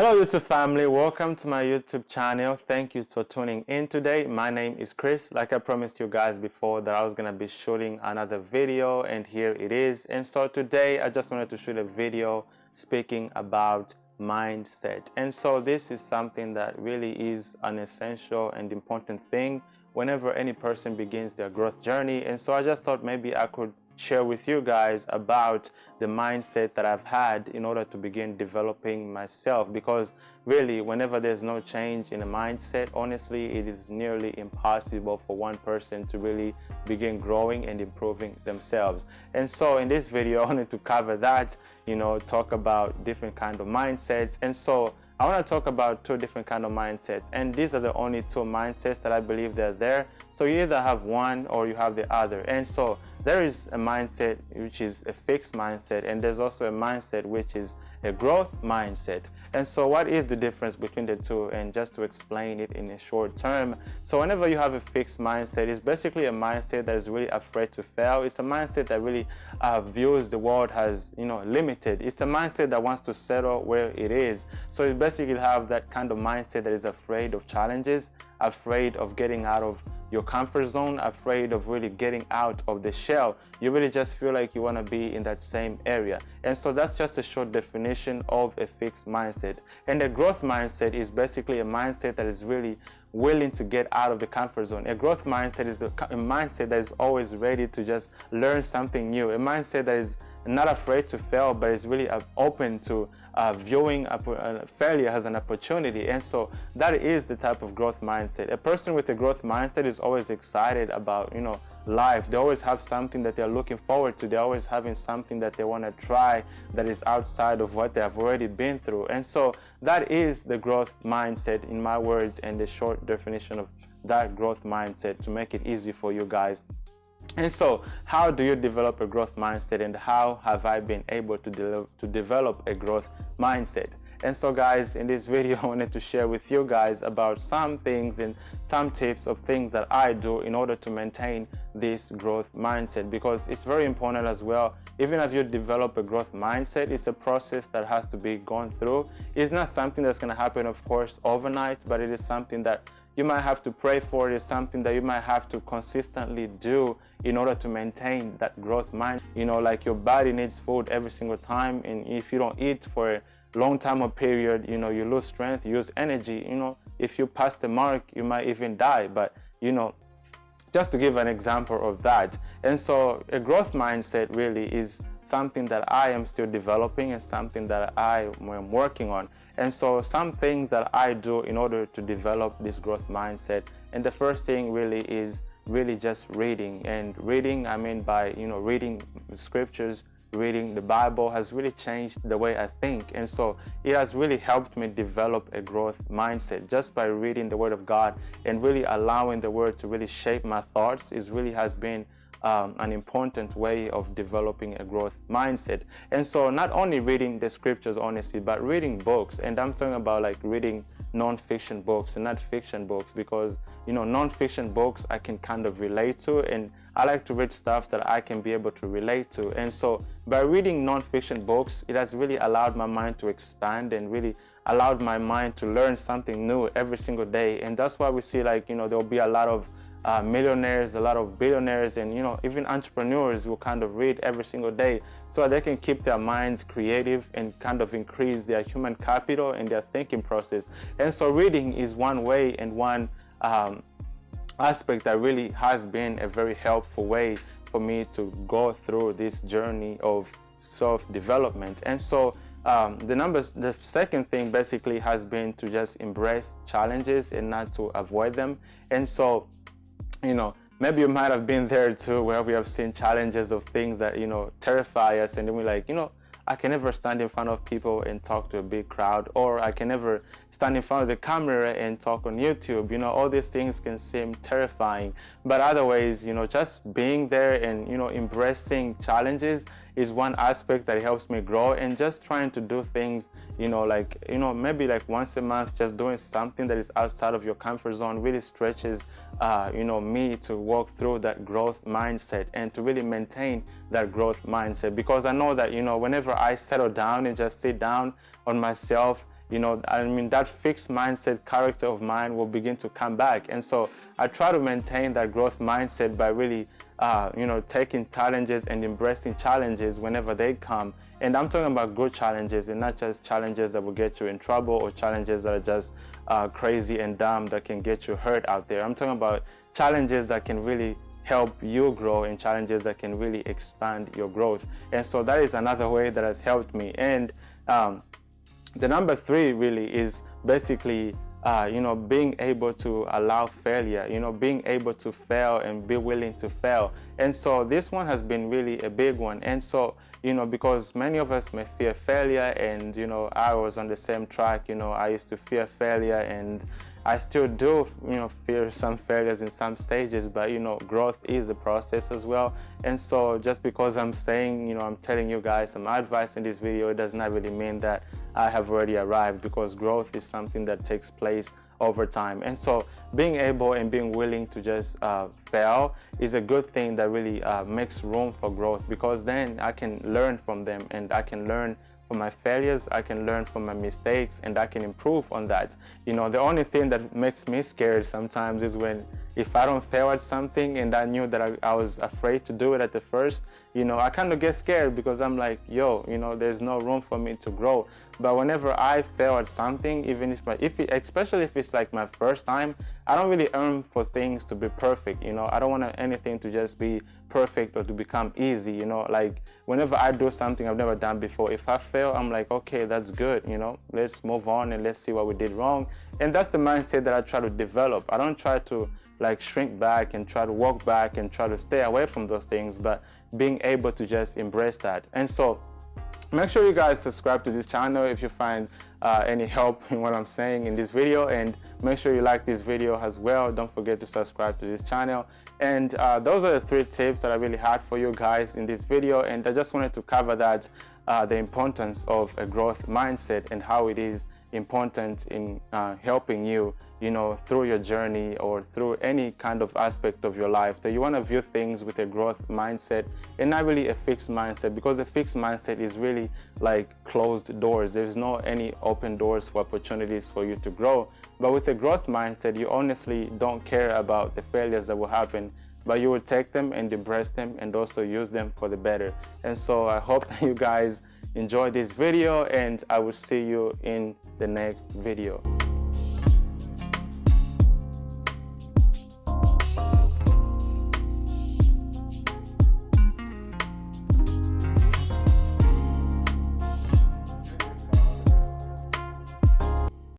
Hello YouTube family, welcome to my YouTube channel. Thank you for tuning in today. My name is Chris. Like I promised you guys before that I was going to be shooting another video, and here it is. And so today I just wanted to shoot a video speaking about mindset. And so this is something that really is an essential and important thing whenever any person begins their growth journey. And so I just thought maybe I could share with you guys about the mindset that I've had in order to begin developing myself, because really whenever there's no change in a mindset, honestly it is nearly impossible for one person to really begin growing and improving themselves. And so in this video I wanted to cover that, talk about different kind of mindsets. And so I want to talk about two different kind of mindsets, and these are the only two mindsets that I believe they're there. So you either have one or you have the other. And so there is a mindset which is a fixed mindset, and there's also a mindset which is a growth mindset. And so what is the difference between the two? And just to explain it in a short term, so whenever you have a fixed mindset, it's basically a mindset that is really afraid to fail. It's a mindset that really views the world as limited. It's a mindset that wants to settle where it is. So you basically have that kind of mindset that is afraid of challenges, afraid of getting out of your comfort zone, afraid of really getting out of the shell. You really just feel like you want to be in that same area. And so that's just a short definition of a fixed mindset. And a growth mindset is basically a mindset that is really willing to get out of the comfort zone. A growth mindset is a mindset that is always ready to just learn something new. A mindset that is not afraid to fail, but is really open to viewing failure as an opportunity. And so that is the type of growth mindset. A person with a growth mindset is always excited about life. They always have something that they're looking forward to. They're always having something that they want to try that is outside of what they have already been through. And so that is the growth mindset, in my words, and the short definition of that growth mindset, to make it easy for you guys. And so how do you develop a growth mindset, and how have I been able to develop a growth mindset? And so guys, in this video I wanted to share with you guys about some things and some tips of things that I do in order to maintain this growth mindset, because it's very important as well. Even if you develop a growth mindset, it's a process that has to be gone through. It's not something that's going to happen, of course, overnight, but it is something that you might have to pray for. It is something that you might have to consistently do in order to maintain that growth mind. Like your body needs food every single time, and if you don't eat for a long time or period, you lose strength, you lose energy. If you pass the mark, you might even die. But just to give an example of that. And so a growth mindset really is something that I am still developing, and something that I am working on. And so some things that I do in order to develop this growth mindset, and the first thing really is really just reading. And reading, I mean by reading scriptures, reading the Bible has really changed the way I think. And so it has really helped me develop a growth mindset. Just by reading the Word of God and really allowing the Word to really shape my thoughts, it really has been an important way of developing a growth mindset. And so not only reading the scriptures, honestly, but reading books. And I'm talking about like reading non-fiction books and not fiction books, because non-fiction books I can kind of relate to, and I like to read stuff that I can be able to relate to. And so by reading non-fiction books, it has really allowed my mind to expand, and really allowed my mind to learn something new every single day. And that's why we see there'll be a lot of millionaires, a lot of billionaires, and even entrepreneurs will kind of read every single day, so they can keep their minds creative and kind of increase their human capital and their thinking process. And so reading is one way and one aspect that really has been a very helpful way for me to go through this journey of self-development. And so the second thing basically has been to just embrace challenges and not to avoid them. And so maybe you might have been there too, where we have seen challenges of things that terrify us, and then we're like, I can never stand in front of people and talk to a big crowd, or I can never stand in front of the camera and talk on YouTube. All these things can seem terrifying, but other ways, just being there and embracing challenges is one aspect that helps me grow. And just trying to do things maybe like once a month, just doing something that is outside of your comfort zone really stretches me to walk through that growth mindset and to really maintain that growth mindset. Because I know that whenever I settle down and just sit down on myself I mean, that fixed mindset character of mine will begin to come back. And so I try to maintain that growth mindset by really, taking challenges and embracing challenges whenever they come. And I'm talking about good challenges and not just challenges that will get you in trouble or challenges that are just crazy and dumb that can get you hurt out there. I'm talking about challenges that can really help you grow and challenges that can really expand your growth. And so that is another way that has helped me. And the number 3 really is basically being able to allow failure, being able to fail and be willing to fail. And so this one has been really a big one. And so, because many of us may fear failure, and, I was on the same track. I used to fear failure, and I still do, fear some failures in some stages, but, growth is a process as well. And so just because I'm saying, I'm telling you guys some advice in this video, it does not really mean that I have already arrived, because growth is something that takes place over time. And so being able and being willing to just fail is a good thing that really makes room for growth, because then I can learn from them, and I can learn from my failures, I can learn from my mistakes, and I can improve on that. The only thing that makes me scared sometimes is if I don't fail at something and I knew that I was afraid to do it at the first, I kind of get scared, because I'm like, there's no room for me to grow. But whenever I fail at something, even especially if it's like my first time, I don't really aim for things to be perfect. I don't want anything to just be perfect or to become easy. Like whenever I do something I've never done before, if I fail, I'm like, okay, that's good. Let's move on and let's see what we did wrong. And that's the mindset that I try to develop. I don't try to shrink back and try to walk back and try to stay away from those things, but being able to just embrace that. And so make sure you guys subscribe to this channel if you find any help in what I'm saying in this video, and make sure you like this video as well. Don't forget to subscribe to this channel. And those are the 3 tips that I really had for you guys in this video, and I just wanted to cover that, the importance of a growth mindset and how it is important in helping you, through your journey or through any kind of aspect of your life. So you want to view things with a growth mindset and not really a fixed mindset, because a fixed mindset is really like closed doors. There's no any open doors for opportunities for you to grow. But with a growth mindset, you honestly don't care about the failures that will happen, but you will take them and embrace them and also use them for the better. And so I hope that you guys enjoy this video, and I will see you in the next video.